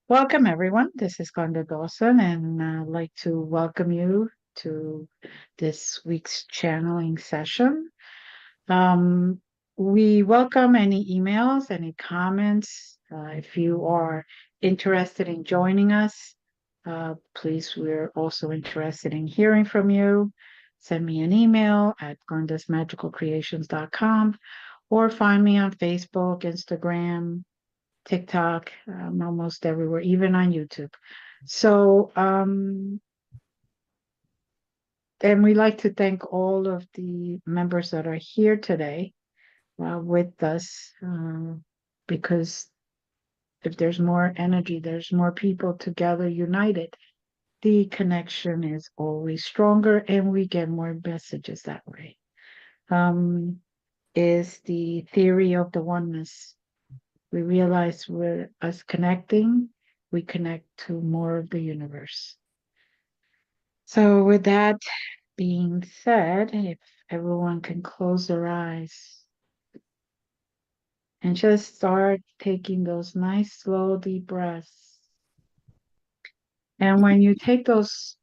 Welcome, everyone. This is Glenda Dawson, and I'd like to welcome you to this week's channeling session. Um, we welcome any emails, any comments. If you are interested in joining us, please, we're also interested in hearing from you. Send me an email at glendasmagicalcreations.com or find me on Facebook, Instagram, TikTok, almost everywhere, even on YouTube. So, and we like to thank all of the members that are here today with us, because if there's more energy, there's more people together united, the connection is always stronger and we get more messages that way. Is the theory of the oneness. We realize we're us connecting, we connect to more of the universe. So, with that being said, if everyone can close their eyes and just start taking those nice, slow, deep breaths. And when you take those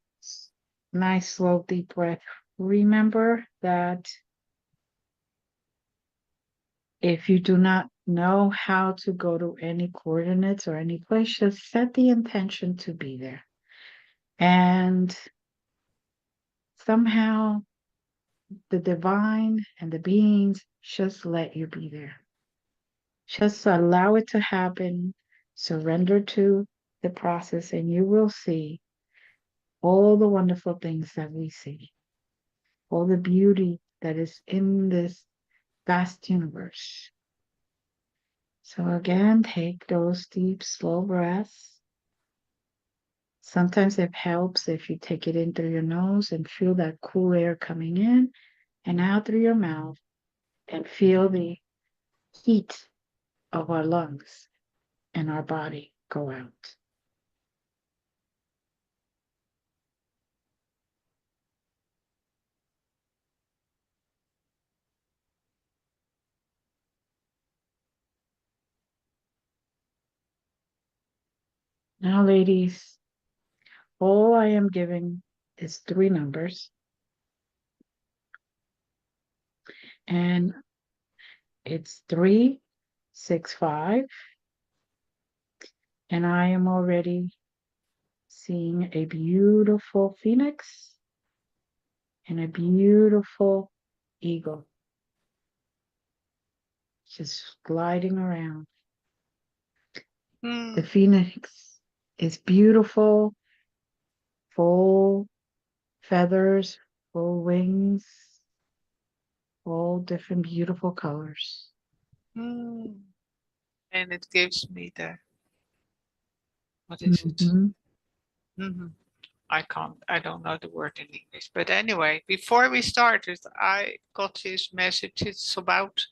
nice, slow, deep breaths, remember that if you do not know how to go to any coordinates or any place, just set the intention to be there. And somehow the divine and the beings just let you be there. Just allow it to happen. Surrender to the process, and you will see all the wonderful things that we see, all the beauty that is in this vast universe. So, again, take those deep, slow breaths. Sometimes it helps if you take it in through your nose and feel that cool air coming in and out through your mouth and feel the heat of our lungs and our body go out. Now, ladies, all I am giving is 3 numbers, and it's 365, and I am already seeing a beautiful phoenix and a beautiful eagle just gliding around. The phoenix is beautiful, full feathers, full wings, all different beautiful colors. And it gives me the, what is it? I don't know the word in English. But anyway, before we started, I got this message. It's about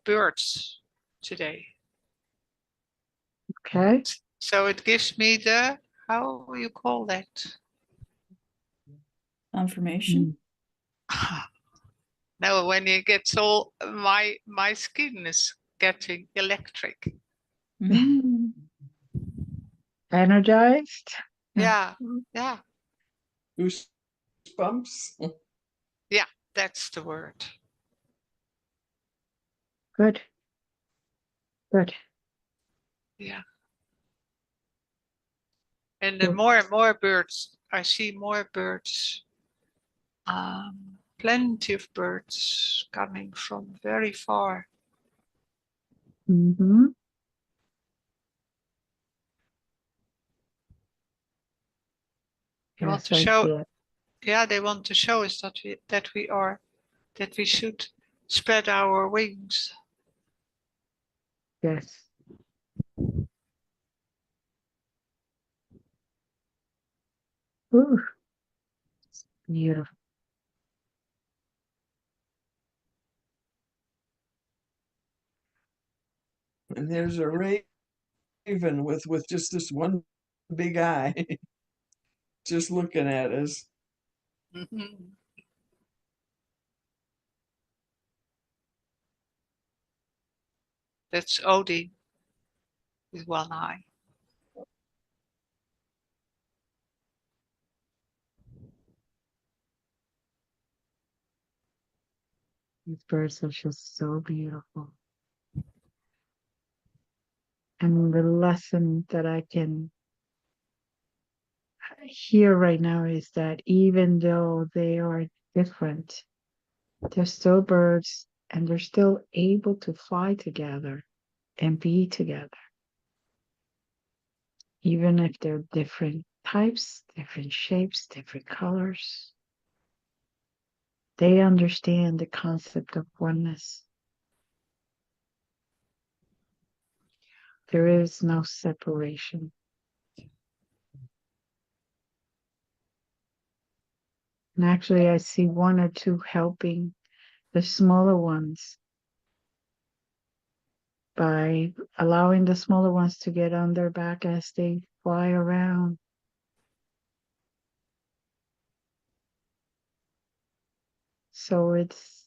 birds today. Okay. So it gives me the, how you call that? Confirmation. No, when it gets all, my skin is getting electric. Energized. Yeah. Goosebumps. Yeah, that's the word. Good. Good. Yeah. And the more and more birds, I see more birds. Plenty of birds coming from very far. Mm-hmm. They want to show, they want to show us that we should spread our wings. Yes. Ooh, beautiful. And there's a raven with just this one big eye, just looking at us. That's Odin with one eye. These birds are just so beautiful. And the lesson that I can hear right now is that even though they are different, they're still birds and they're still able to fly together and be together. Even if they're different types, different shapes, different colors, they understand the concept of oneness. There is no separation. And actually, I see one or two helping the smaller ones by allowing the smaller ones to get on their back as they fly around. So it's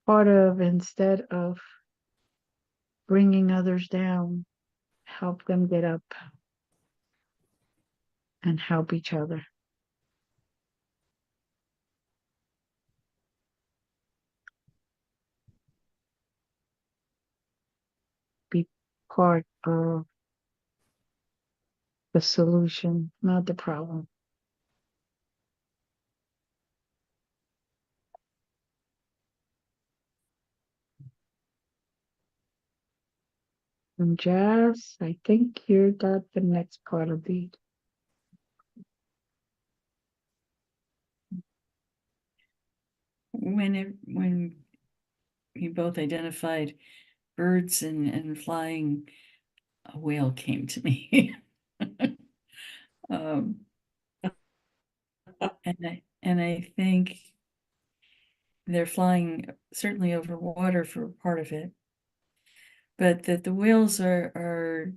part of, instead of bringing others down, help them get up and help each other. Be part of the solution, not the problem. And Jazz, I think you got the next part of the. When you both identified birds and flying, a whale came to me. um, and I think they're flying certainly over water for part of it, but that the whales are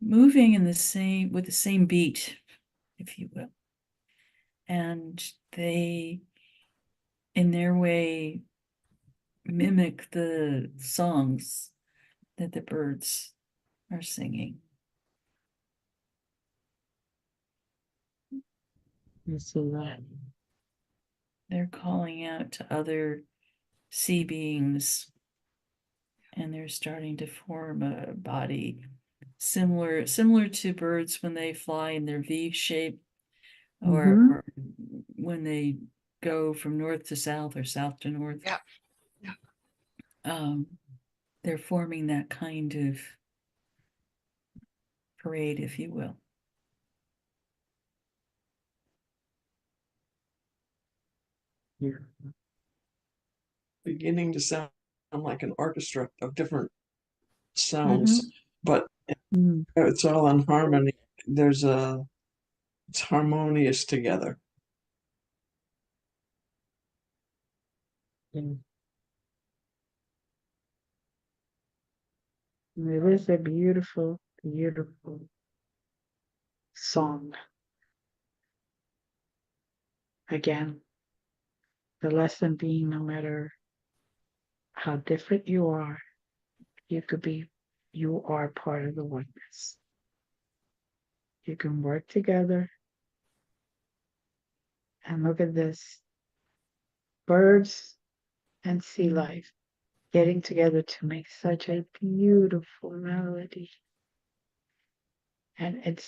moving in the same with the same beat, if you will, and they, in their way, mimic the songs that the birds are singing. You see that? They're calling out to other sea beings, and they're starting to form a body similar to birds when they fly in their V shape, or when they go from north to south or south to north. Yeah. They're forming that kind of parade, if you will. Yeah. Beginning to sound like an orchestra of different sounds, but it's all in harmony. It's harmonious together. It is a beautiful, beautiful song. Again, the lesson being, no matter how different you are, you are part of the oneness. You can work together. And look at this. Birds and sea life getting together to make such a beautiful melody. And it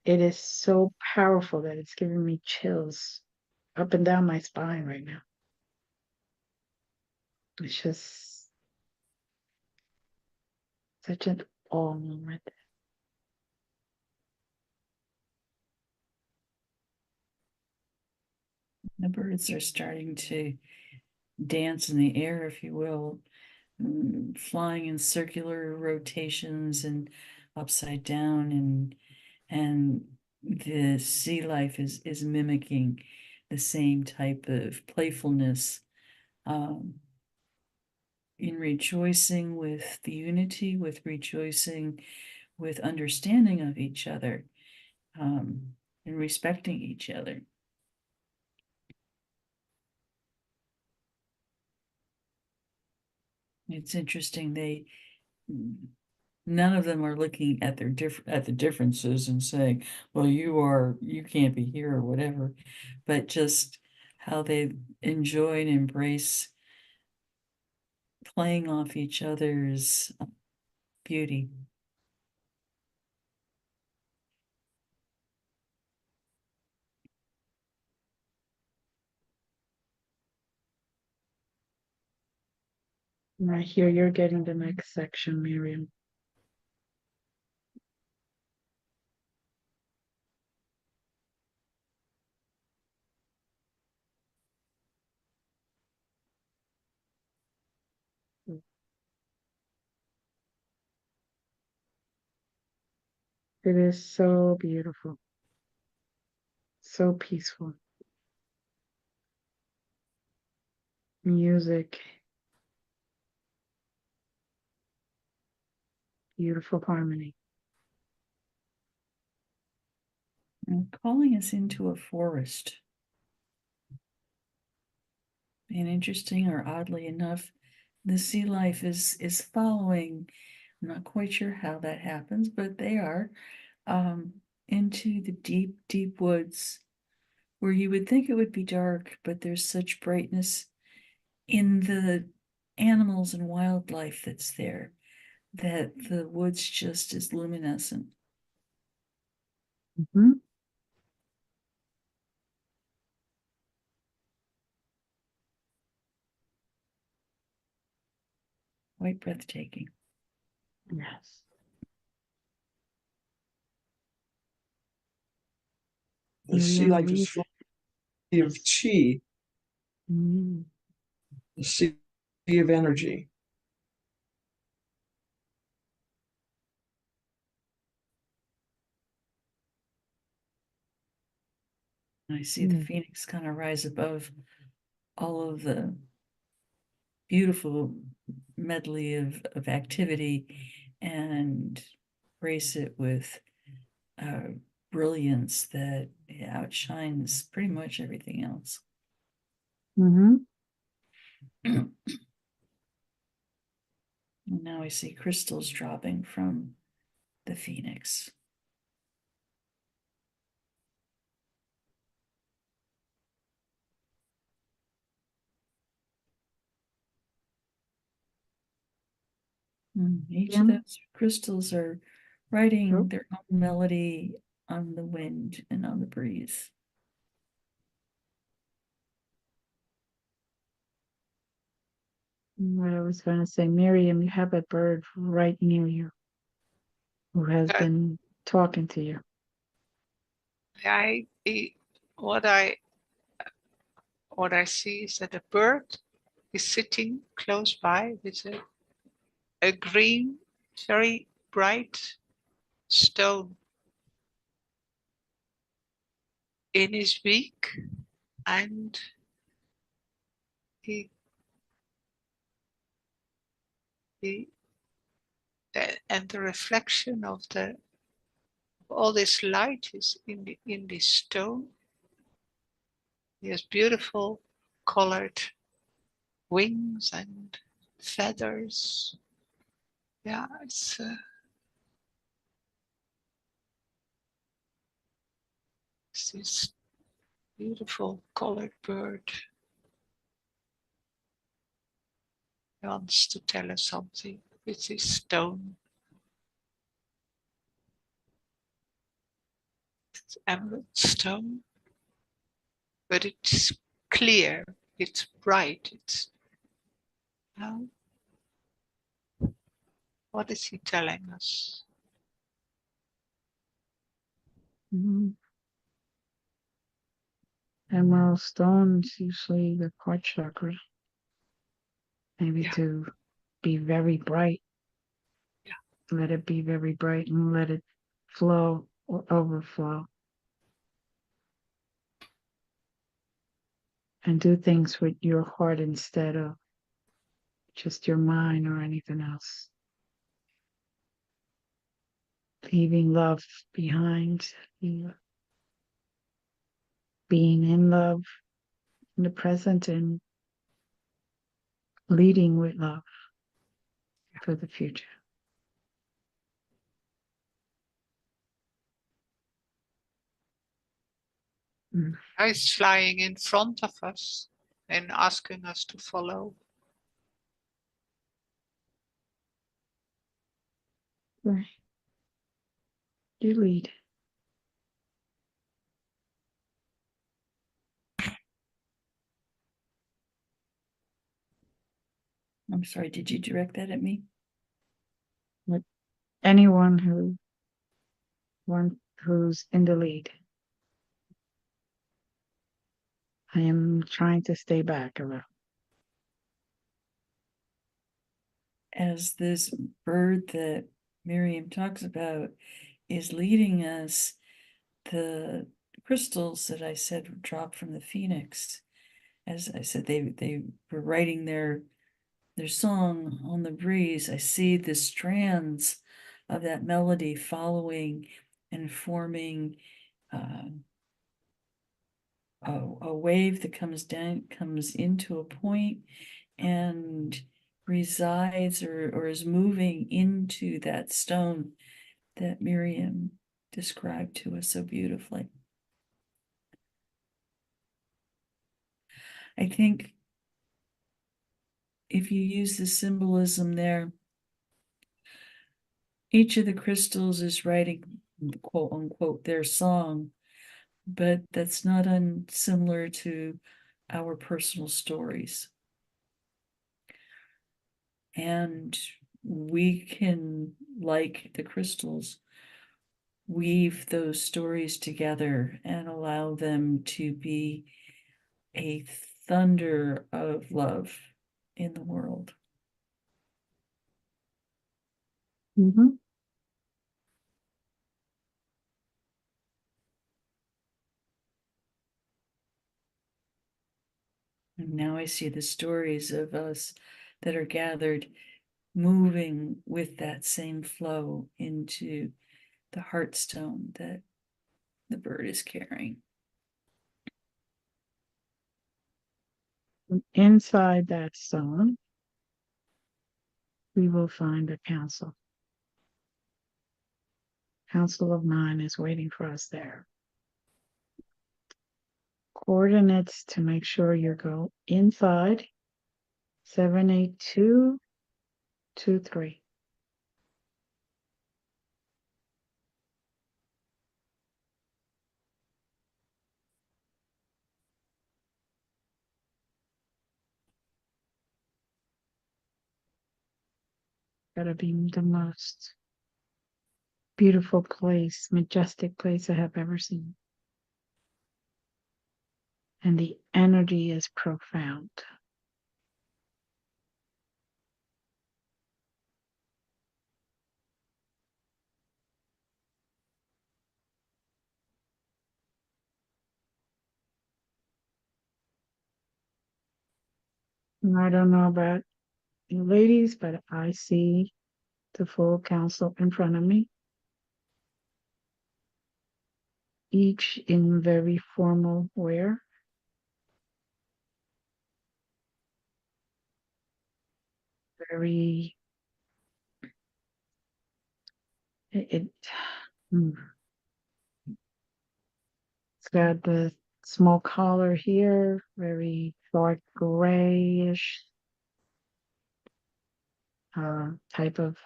is so powerful that it's giving me chills up and down my spine right now. It's just such an awe moment. The birds are starting to dance in the air, if you will, flying in circular rotations and upside down, and the sea life is mimicking the same type of playfulness, in rejoicing with the unity, with rejoicing with understanding of each other, and respecting each other. It's interesting, none of them are looking at at the differences and saying, well, you can't be here or whatever, but just how they enjoy and embrace playing off each other's beauty. Right here, you're getting the next section, Miriam. It is so beautiful, so peaceful. Music, beautiful harmony. And calling us into a forest. And interesting, or oddly enough, the sea life is following. I'm not quite sure how that happens, but they are into the deep, deep woods where you would think it would be dark, but there's such brightness in the animals and wildlife that's there that the woods just is luminescent. Mm-hmm. Quite breathtaking. Yes. The sea Miriam, life is full of chi, Mm. the sea of energy. I see the phoenix kind of rise above all of the beautiful medley of activity and grace it with brilliance that outshines pretty much everything else. Mm-hmm. Now I see crystals dropping from the phoenix. Each of those crystals are writing their own melody on the wind and on the breeze. What I was going to say, Miriam, you have a bird right near you who has been talking to you. What I see is that a bird is sitting close by with a green, very bright stone in his beak, and he and the reflection of all this light is in this stone. He has beautiful colored wings and feathers. Yeah, it's this beautiful colored bird. He wants to tell us something with his stone. It's emerald stone, but it's clear, it's bright, it's what is he telling us? Mm-hmm. Emerald stones, usually the heart chakra, maybe to be very bright. Yeah. Let it be very bright and let it flow or overflow. And do things with your heart instead of just your mind or anything else. Leaving love behind, being in love in the present and leading with love for the future. He's flying in front of us and asking us to follow. Right. You lead. I'm sorry, did you direct that at me? Anyone who's in the lead. I am trying to stay back a little. As this bird that Miriam talks about is leading us, the crystals that I said dropped from the phoenix, as I said, they were writing their song on the breeze. I see the strands of that melody following and forming a wave that comes down, comes into a point and resides or is moving into that stone that Miriam described to us so beautifully. I think if you use the symbolism there, each of the crystals is writing, quote unquote, their song, but that's not unsimilar to our personal stories. And we can, like the crystals, weave those stories together and allow them to be a thunder of love in the world. Mm-hmm. And now I see the stories of us that are gathered moving with that same flow into the heartstone that the bird is carrying. Inside that stone, we will find a council. Council of 9 is waiting for us there. Coordinates to make sure you go inside 78223. Gotta be the most beautiful place, majestic place I have ever seen. And the energy is profound. And I don't know about you ladies, but I see the full council in front of me, each in very formal wear. Very, it mm, it's got the small collar here, very dark grayish type of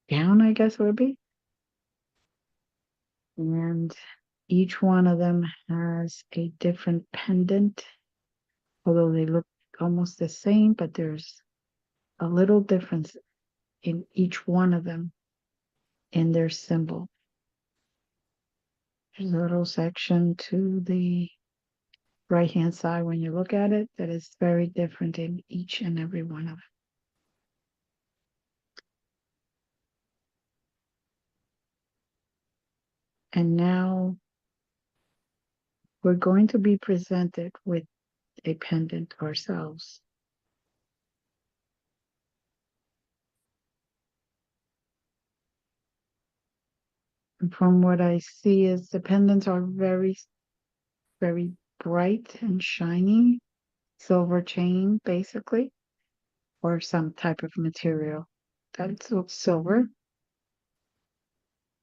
gown, I guess it would be. And each one of them has a different pendant, although they look almost the same, but there's a little difference in each one of them in their symbol. There's a little section to the right hand side when you look at it that is very different in each and every one of them. And now we're going to be presented with a pendant ourselves. And from what I see is the pendants are very, very bright and shiny, silver chain basically, or some type of material that's silver.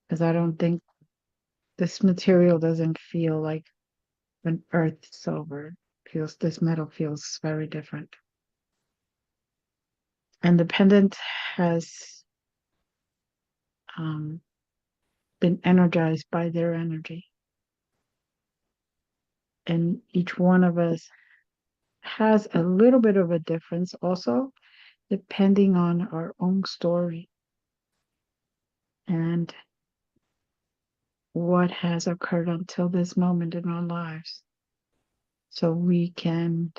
Because I don't think this material doesn't feel like an earth silver. Feels this metal feels very different. And the pendant has been energized by their energy. And each one of us has a little bit of a difference also, depending on our own story and what has occurred until this moment in our lives. So we can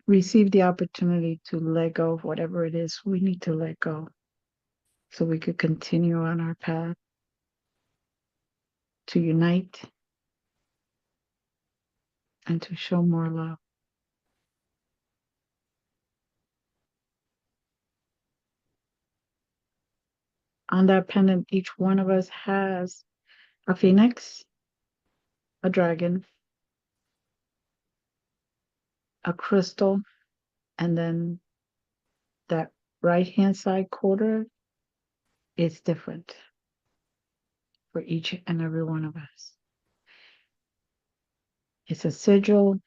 receive the opportunity to let go of whatever it is we need to let go so we could continue on our path to unite and to show more love. On that pendant, each one of us has a phoenix, a dragon, a crystal, and then that right hand side quarter is different for each and every one of us. It's a sigil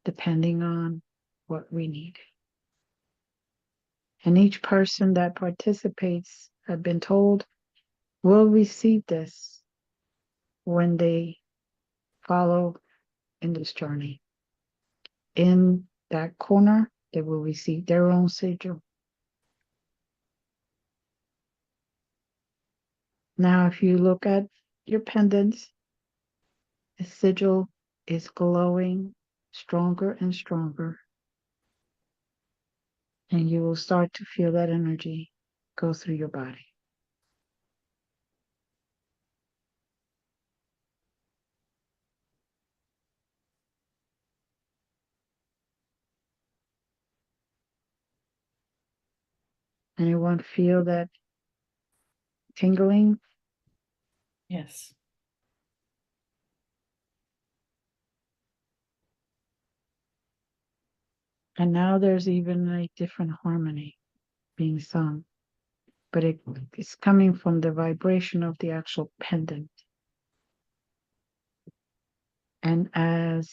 depending on what we need. And each person that participates, I've been told, will receive this when they follow in this journey. In that corner, they will receive their own sigil. Now, if you look at your pendants, the sigil is glowing stronger and stronger. And you will start to feel that energy go through your body. Anyone feel that tingling? Yes. And now there's even a different harmony being sung, but it's coming from the vibration of the actual pendant. And as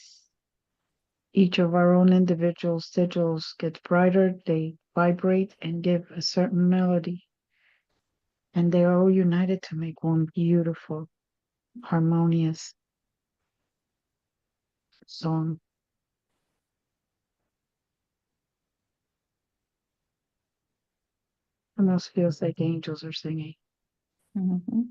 each of our own individual sigils gets brighter, they vibrate and give a certain melody. And they are all united to make one beautiful, harmonious song. Almost feels like angels are singing. Mm-hmm.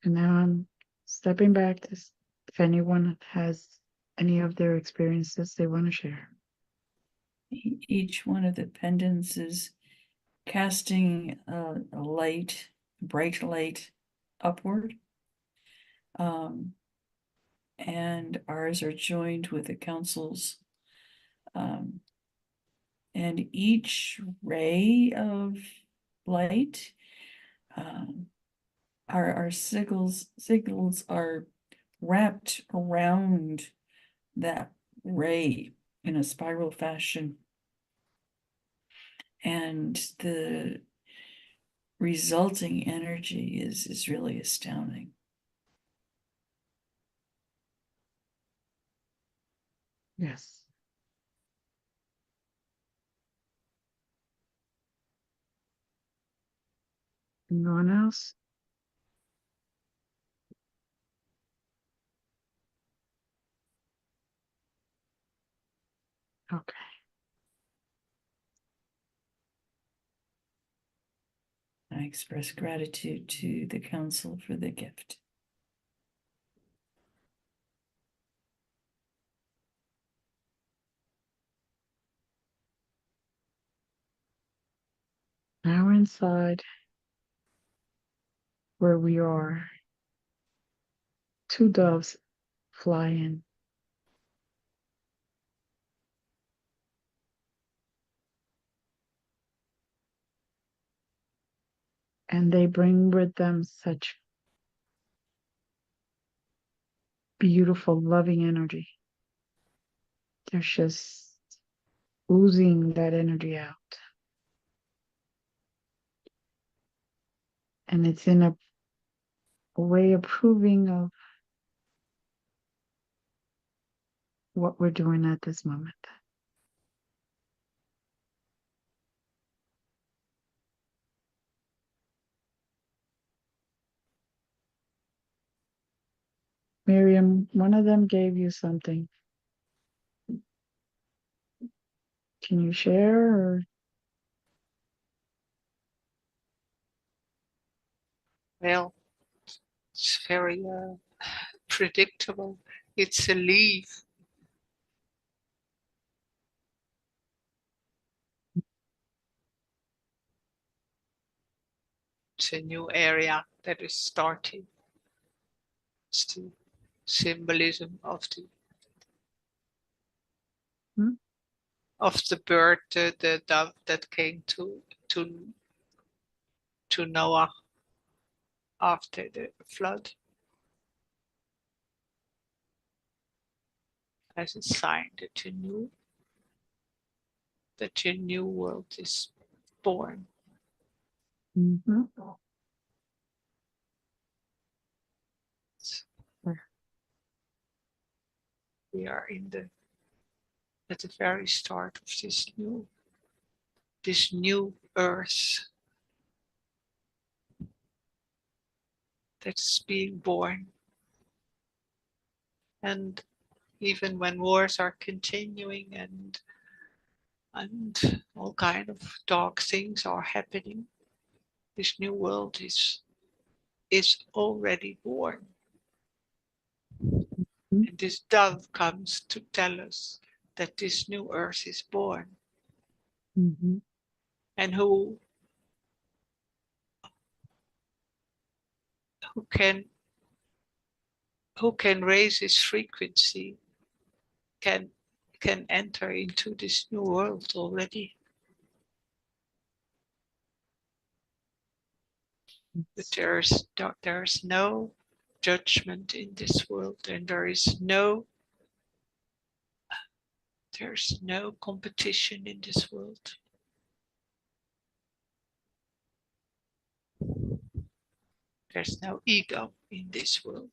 And now I'm stepping back to if anyone has any of their experiences they want to share. Each one of the pendants is casting a light, bright light upward. And ours are joined with the council's. And each ray of light, our signals are wrapped around that ray in a spiral fashion. And the resulting energy is really astounding. Yes. Anyone else? Okay. I express gratitude to the council for the gift. Now inside where we are, two doves fly in. And they bring with them such beautiful, loving energy. They're just oozing that energy out. And it's in a way approving of what we're doing at this moment. Miriam, one of them gave you something. Can you share? Or Well, it's very predictable. It's a leaf. It's a new area that is starting. It's the symbolism of the Hmm? of the bird, the dove that came to to Noah after the flood, as a sign that your new world is born. Mhm. We are at the very start of this new earth that's being born. And even when wars are continuing and all kind of dark things are happening, this new world is already born. Mhm. And this dove comes to tell us that this new earth is born. Mhm. And who can raise his frequency can enter into this new world already. But there's no judgment in this world, and there's no competition in this world. There's no ego in this world.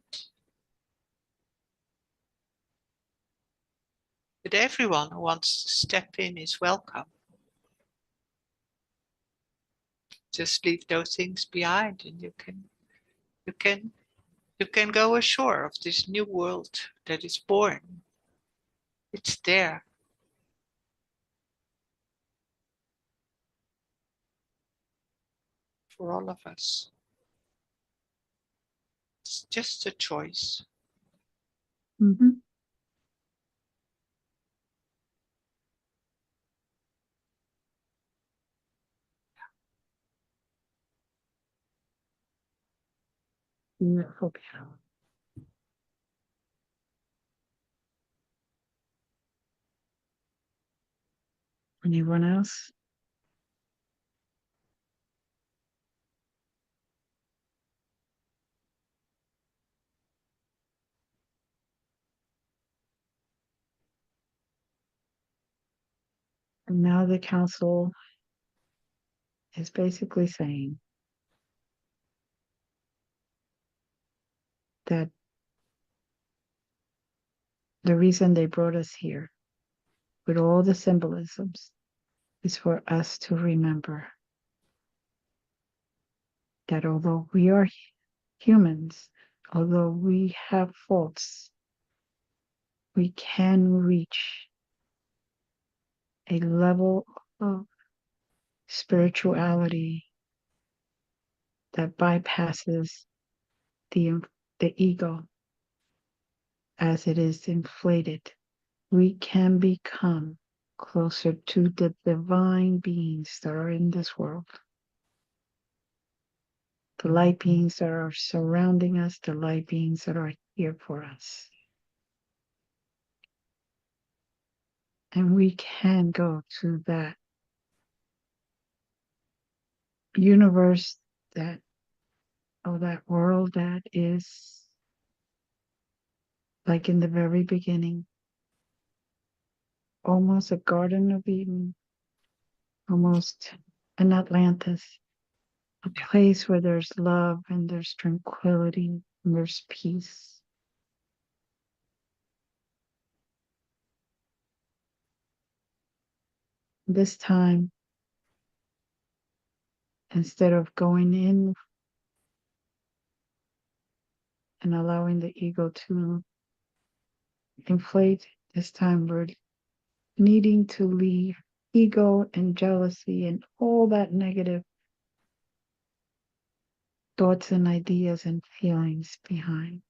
But everyone who wants to step in is welcome. Just leave those things behind, and you can go ashore of this new world that is born. It's there. For all of us. It's just a choice. Mhm. Beautiful, beautiful. Anyone else? And now the council is basically saying that the reason they brought us here with all the symbolisms is for us to remember that although we are humans, although we have faults, we can reach a level of spirituality that bypasses the, the ego as it is inflated. We can become closer to the divine beings that are in this world. The light beings that are surrounding us, the light beings that are here for us. And we can go to that universe, that world that is like in the very beginning, almost a Garden of Eden, almost an Atlantis, a place where there's love and there's tranquility and there's peace. This time, instead of going in and allowing the ego to inflate, this time we're needing to leave ego and jealousy and all that negative thoughts and ideas and feelings behind.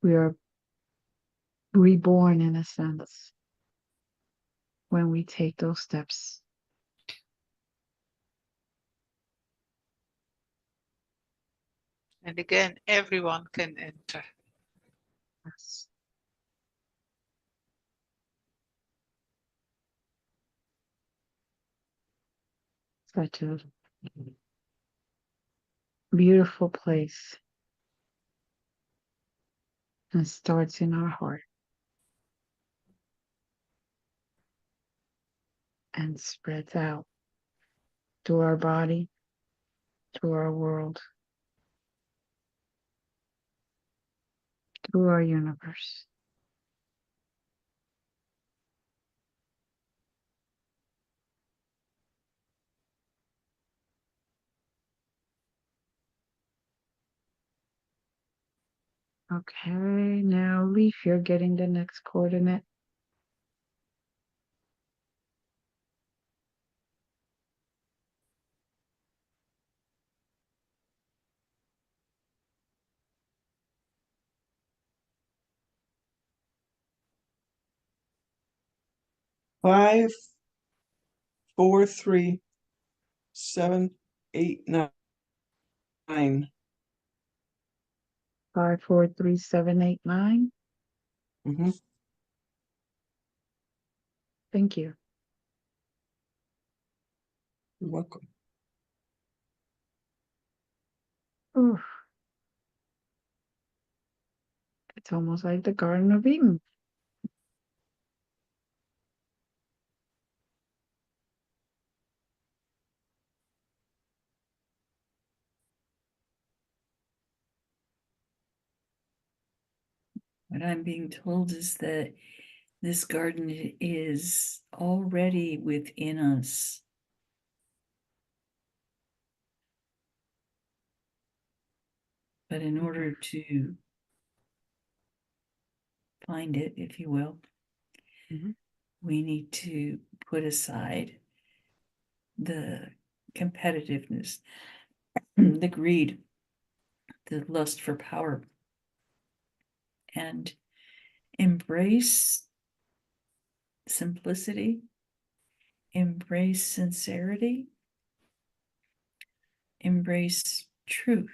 We are reborn in a sense when we take those steps. And again, everyone can enter. Yes. Such a beautiful place. And starts in our heart and spreads out through our body, through our world, through our universe. Okay, now Leaf, you're getting the next coordinate. Five, 4, 3, 7, 8, 9. 543789. Mm-hmm. Thank you. You're welcome. Oof. It's almost like the Garden of Eden. What I'm being told is that this garden is already within us. But in order to find it, if you will, we need to put aside the competitiveness, the greed, the lust for power, and embrace simplicity, embrace sincerity, embrace truth.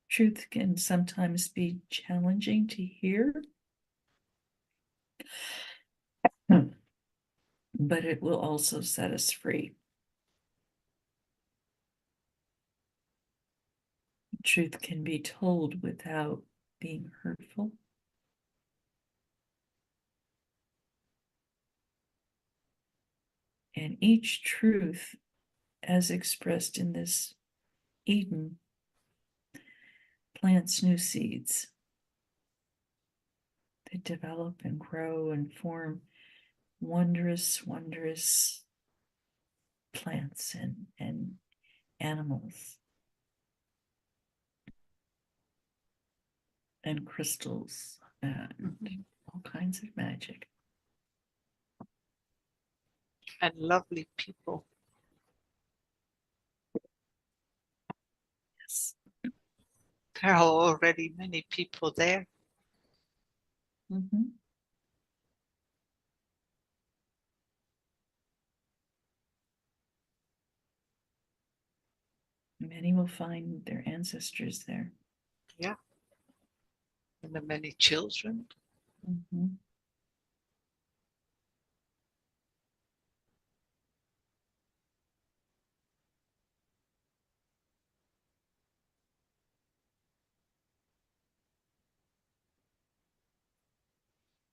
Truth can sometimes be challenging to hear, but it will also set us free. Truth can be told without being hurtful. And each truth, as expressed in this Eden, plants new seeds that develop and grow and form wondrous, wondrous plants and animals and crystals and all kinds of magic. And lovely people. Yes. There are already many people there. Mm-hmm. Many will find their ancestors there. Yeah. And the many children. Mm-hmm.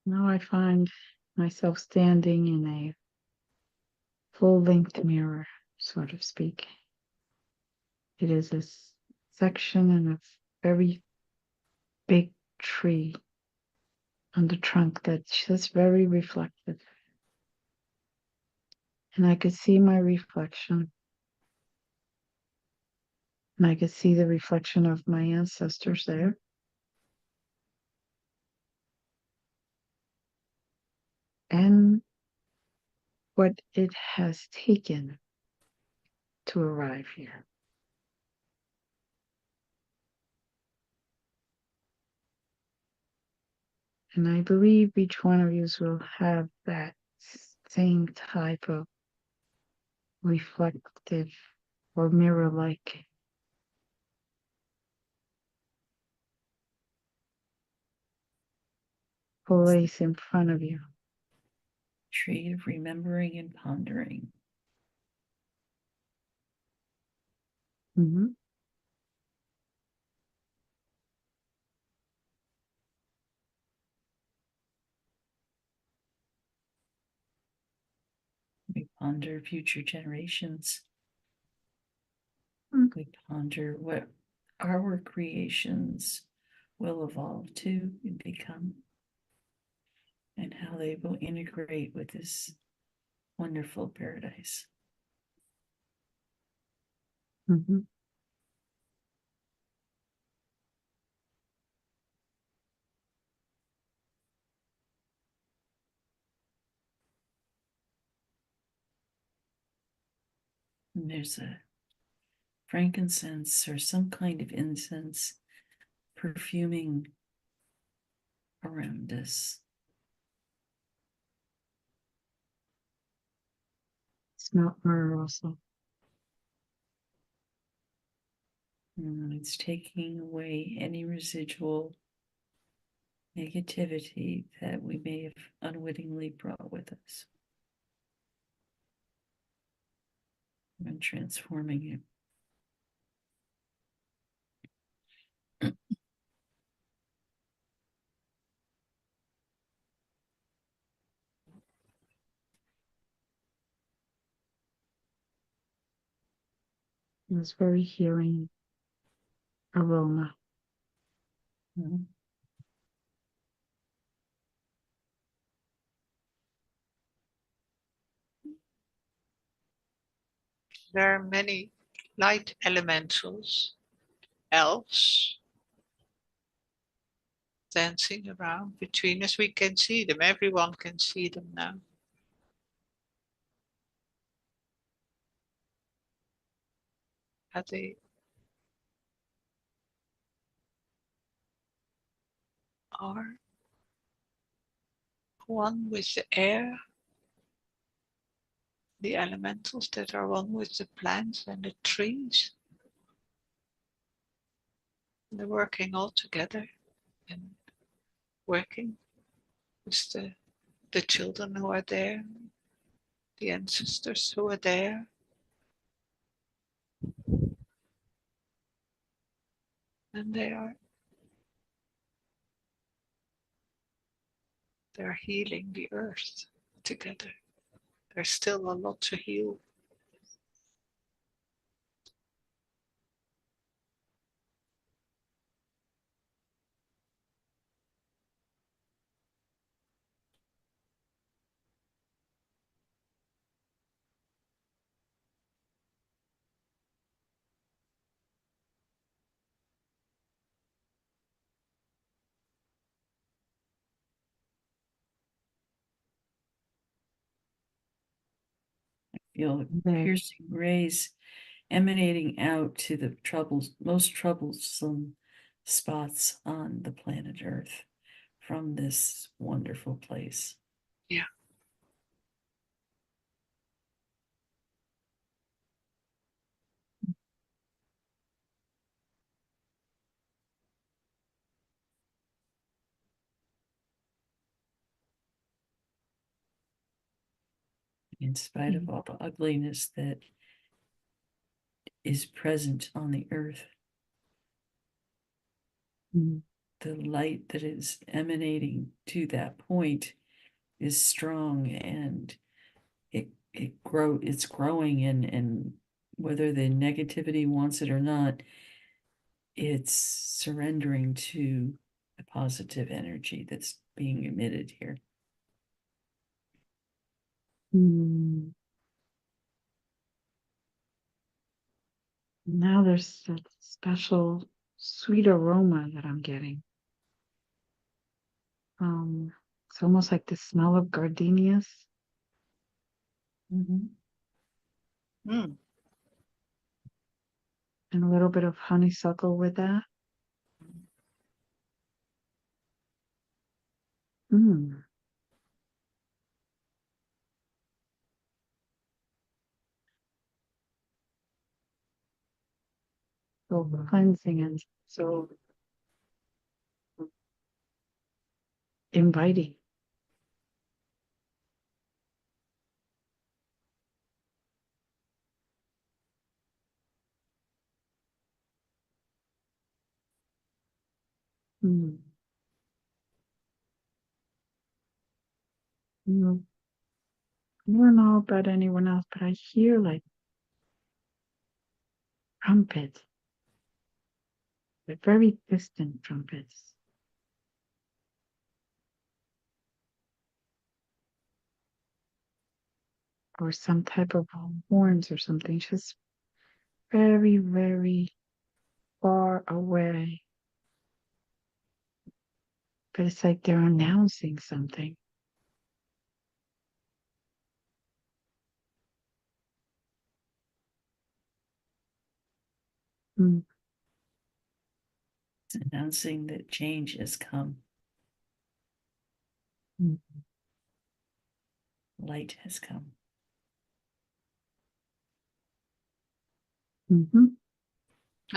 Now I find myself standing in a full-length mirror, sort of speak. It is a section in a very big tree on the trunk that's just very reflective. And I could see my reflection. And I could see the reflection of my ancestors there. And what it has taken to arrive here. And I believe each one of you will have that same type of reflective or mirror-like place in front of you. Tree of remembering and pondering. Mm-hmm. We ponder future generations. Mm. We ponder what our creations will evolve to and become, and how they will integrate with this wonderful paradise. Mm-hmm. And there's a frankincense or some kind of incense perfuming around us. Smell myrrh also. And it's taking away any residual negativity that we may have unwittingly brought with us. And transforming it. It's very healing aroma. Mhm. There are many light elementals, elves, dancing around between us. We can see them. Everyone can see them now. How they are one with the air, the elementals that are one with the plants and the trees. They're working all together and working with the children who are there, the ancestors who are there. And they're healing the earth together. There's still a lot to heal. Feel There. piercing rays emanating out to the most troublesome spots on the planet Earth from this wonderful place. Yeah. In spite of all the ugliness that is present on the earth, Mm-hmm. the light that is emanating to that point is strong, and it's growing, and whether the negativity wants it or not, it's surrendering to the positive energy that's being emitted here. Hmm. Now there's that special sweet aroma that I'm getting. It's almost like the smell of gardenias. Mm. And a little bit of honeysuckle with that. Mm. So cleansing and so inviting. Mm. You know, I don't know about anyone else, but I hear like trumpets, but very distant trumpets. Or some type of horns or something, just very, very far away. But it's like they're announcing something. Mm. It's announcing that change has come. Mm. Light has come. Mm-hmm.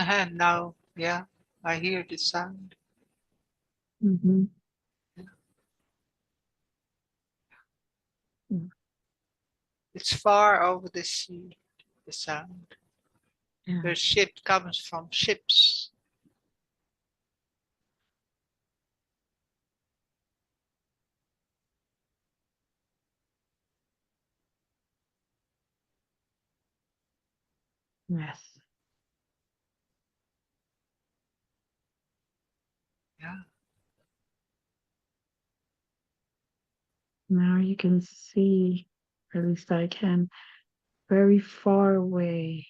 And now, yeah, I hear the sound. Mm-hmm. Mm. It's far over the sea, the sound. Yeah. The ship comes from ships. Yes. Yeah. Now you can see, or at least I can, very far away,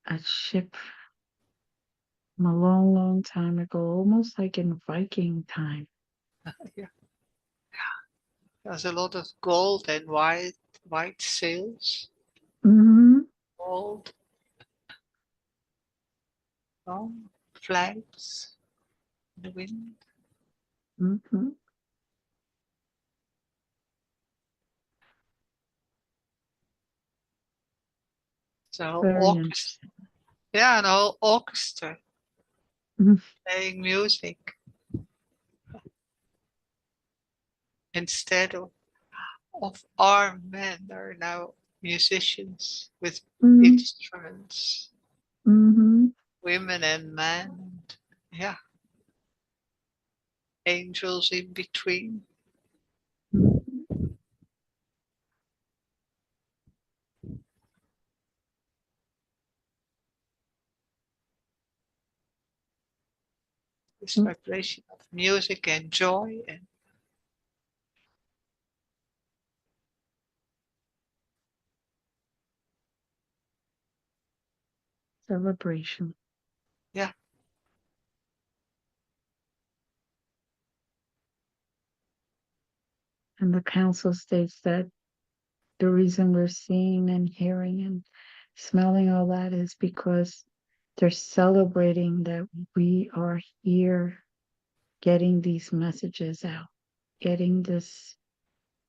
a ship from a long, long time ago, almost like in Viking time. Yeah. There's a lot of gold and white sails. Mm-hmm. Gold, oh, flags in the wind. Mm-hmm. So Very orchestra. interesting. Yeah, an whole orchestra Mhm. playing music instead of armed men. There are now musicians with Mm-hmm. instruments, Mm-hmm. women and men. Yeah, angels in between. This vibration of music and joy and Celebration. yeah, And the council states that the reason we're seeing and hearing and smelling all that is because they're celebrating that we are here getting these messages out, getting this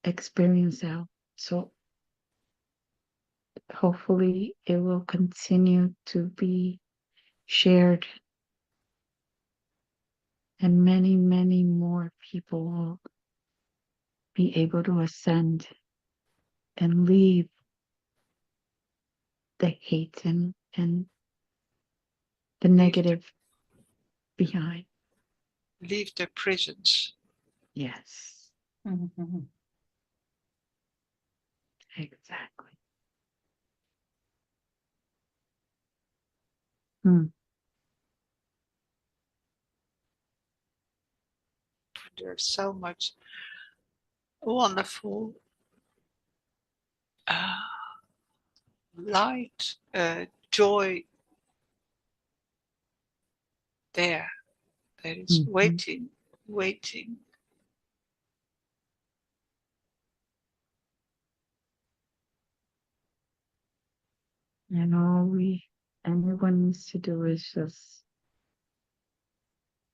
experience out. So hopefully it will continue to be shared and many, many more people will be able to ascend and leave the hate and, the leave the negative behind. leave their prisons. Yes, Mhm. exactly. Hmm. There's so much wonderful uh, light, joy there. That is Mhm. waiting. And anyone needs to do is just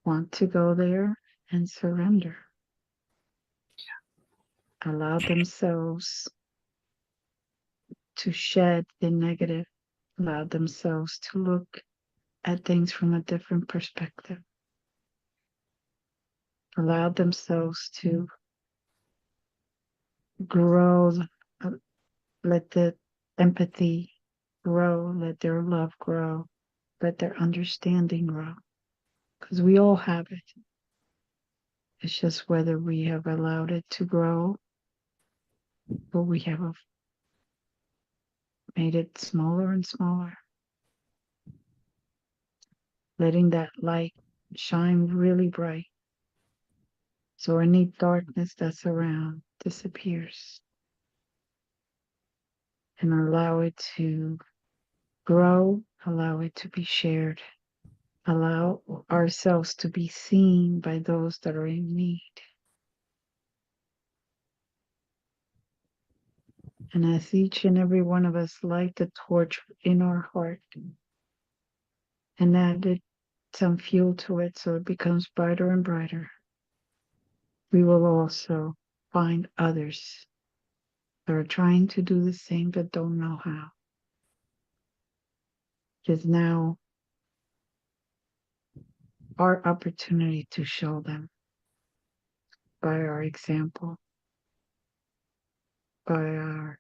want to go there and surrender. Allow themselves to shed the negative, allow themselves to look at things from a different perspective, allow themselves to grow, uh, let the empathy grow, let their love grow, let their understanding grow. Because we all have it. It's just whether we have allowed it to grow or we have made it smaller and smaller, letting that light shine really bright so any darkness that's around disappears, and allow it to grow, allow it to be shared, allow ourselves to be seen by those that are in need. And as each and every one of us light the torch in our heart and add some fuel to it so it becomes brighter and brighter, we will also find others that are trying to do the same but don't know how. It's now our opportunity to show them by our example, by our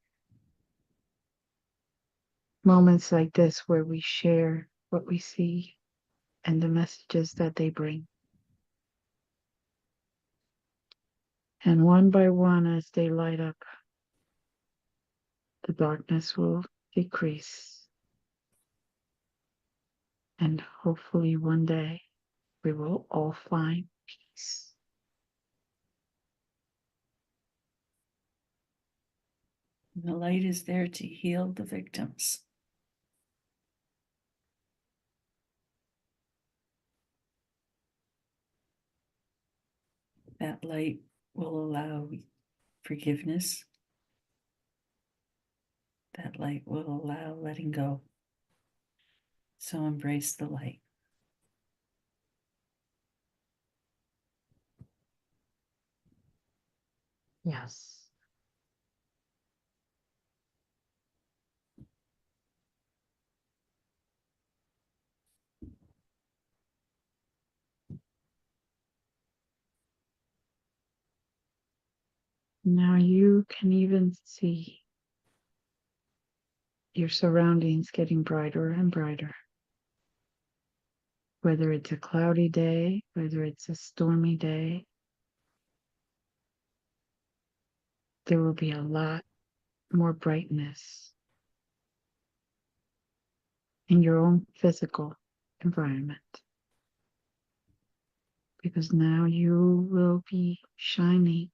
moments like this where we share what we see and the messages that they bring. And one by one, as they light up, the darkness will decrease. And hopefully one day we will all find peace. The light is there to heal the victims. That light will allow forgiveness. That light will allow letting go. So embrace the light. Yes. Now you can even see your surroundings getting brighter and brighter. Whether it's a cloudy day, whether it's a stormy day, there will be a lot more brightness in your own physical environment. Because now you will be shining,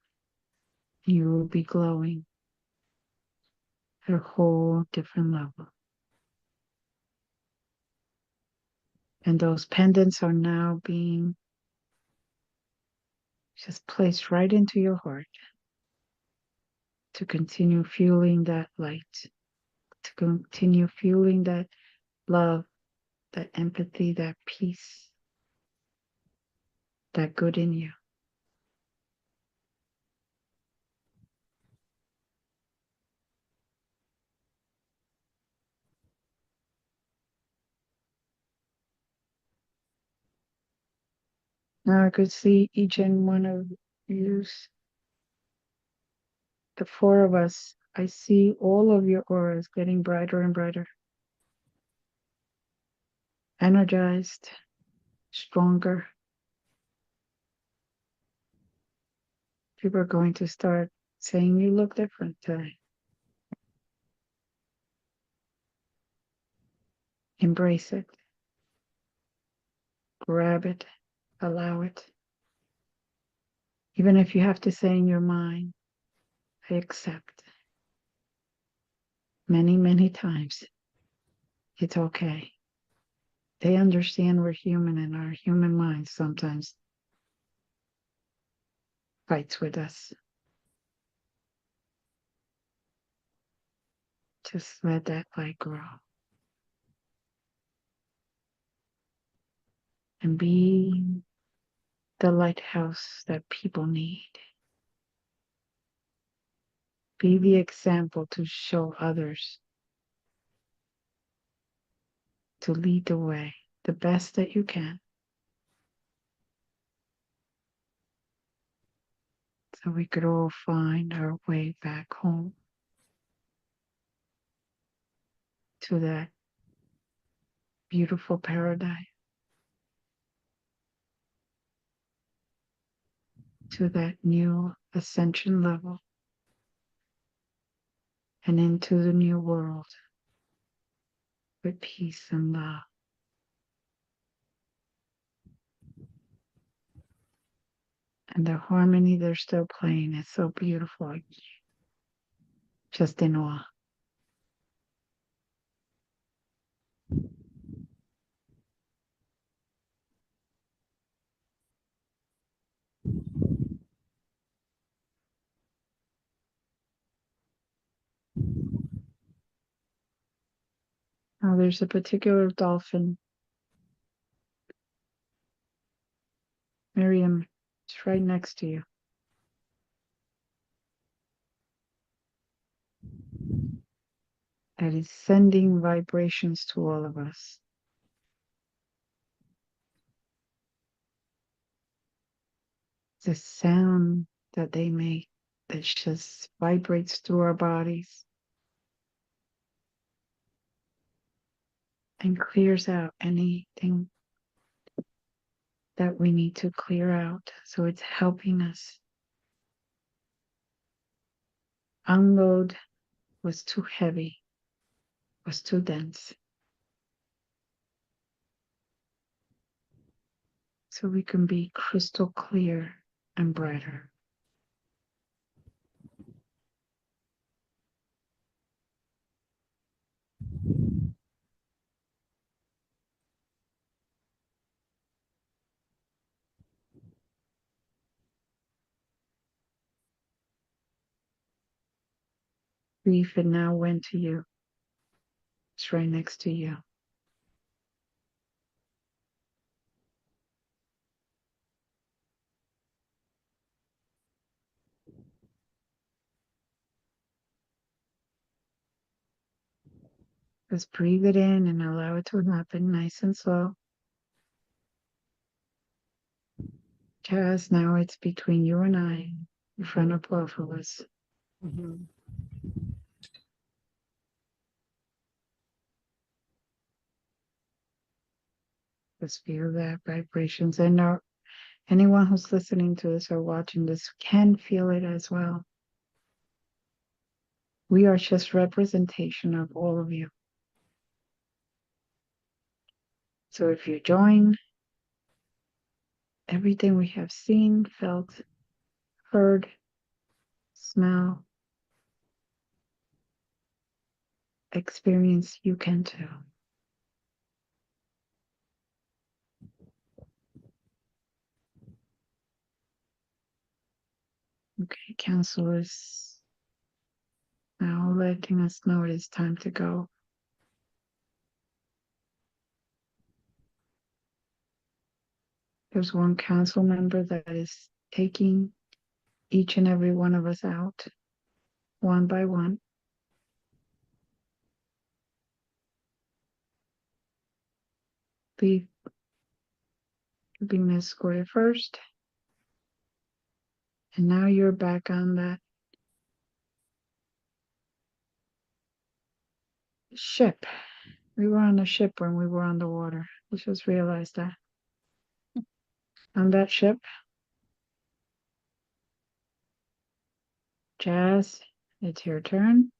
you will be glowing at a whole different level. And those pendants are now being just placed right into your heart to continue fueling that light, to continue fueling that love, that empathy, that peace, that good in you. Now I could see each and one of you, the four of us. I see all of your auras getting brighter and brighter, energized, stronger, People are going to start saying you look different today. Embrace it. Grab it. Allow it. Even if you have to say in your mind, I accept. Many, many times. It's okay. They understand we're human and our human mind sometimes fights with us. Just let that light grow. And be the lighthouse that people need. Be the example to show others, to lead the way, the best that you can. So we could all find our way back home to that beautiful paradise, to that new ascension level, and into the new world with peace and love. And the harmony they're still playing is so beautiful. Just in awe. Now there's a particular dolphin. Miriam, it's right next to you. That is sending vibrations to all of us. The sound that they make that just vibrates through our bodies and clears out anything that we need to clear out. So it's helping us unload was too heavy, was too dense. So we can be crystal clear and brighter. Grief it now went to you. It's right next to you. Just breathe it in and allow it to happen nice and slow. Because now it's between you and I, in front of both of us. Mhm. Just feel that vibrations. And now anyone who's listening to this or watching this can feel it as well. We are just representation of all of you. So if you join everything we have seen, felt, heard, smell, experience, you can too. Okay, Council is now letting us know it is time to go. There's one council member that is taking each and every one of us out, one by one. Being escorted first. And now you're back on that ship. We were on a ship when we were on the water. I just realized that. On that ship, Jazz, it's your turn.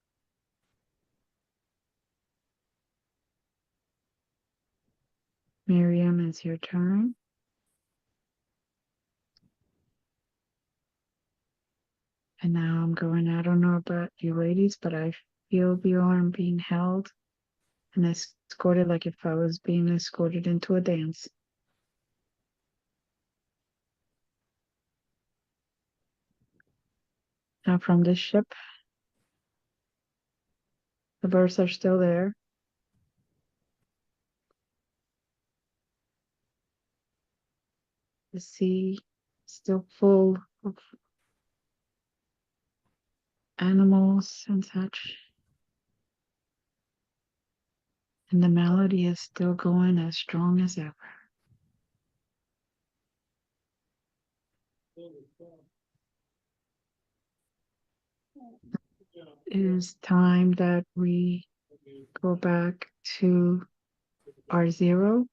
Miriam, it's your turn. And now I'm going, I don't know about you ladies, but I feel the arm being held and escorted like if I was being escorted into a dance. Now from this ship, the birds are still there. The sea still full of animals and such. And the melody is still going as strong as ever. It is time that we go back to our zero.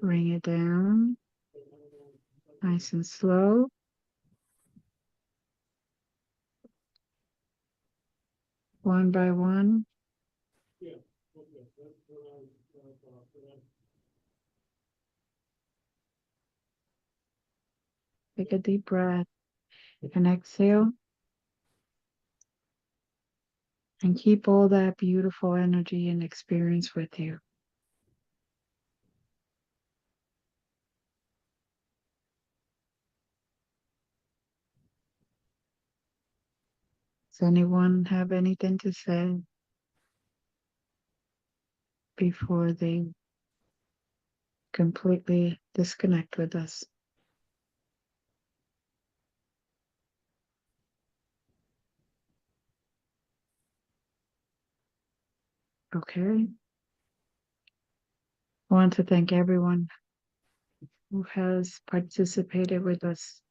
Bring it down, nice and slow. One by one. Take a deep breath and exhale. And keep all that beautiful energy and experience with you. Does anyone have anything to say before they completely disconnect with us? Okay. I want to thank everyone who has participated with us.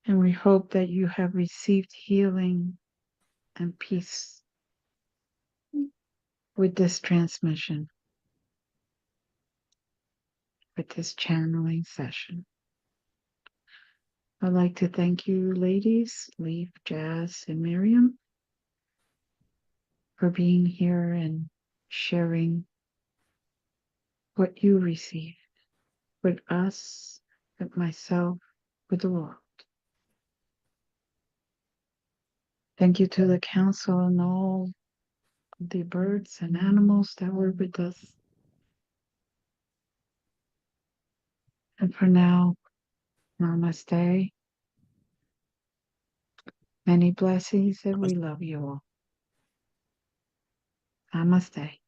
And we hope that you have received healing and peace with this transmission, with this channeling session. I'd like to thank you, ladies, Leaf, Jazz, and Miriam, for being here and sharing what you received with us, with myself, with the world. Thank you to the council and all the birds and animals that were with us. And for now, namaste. Many blessings, and we love you all. Namaste.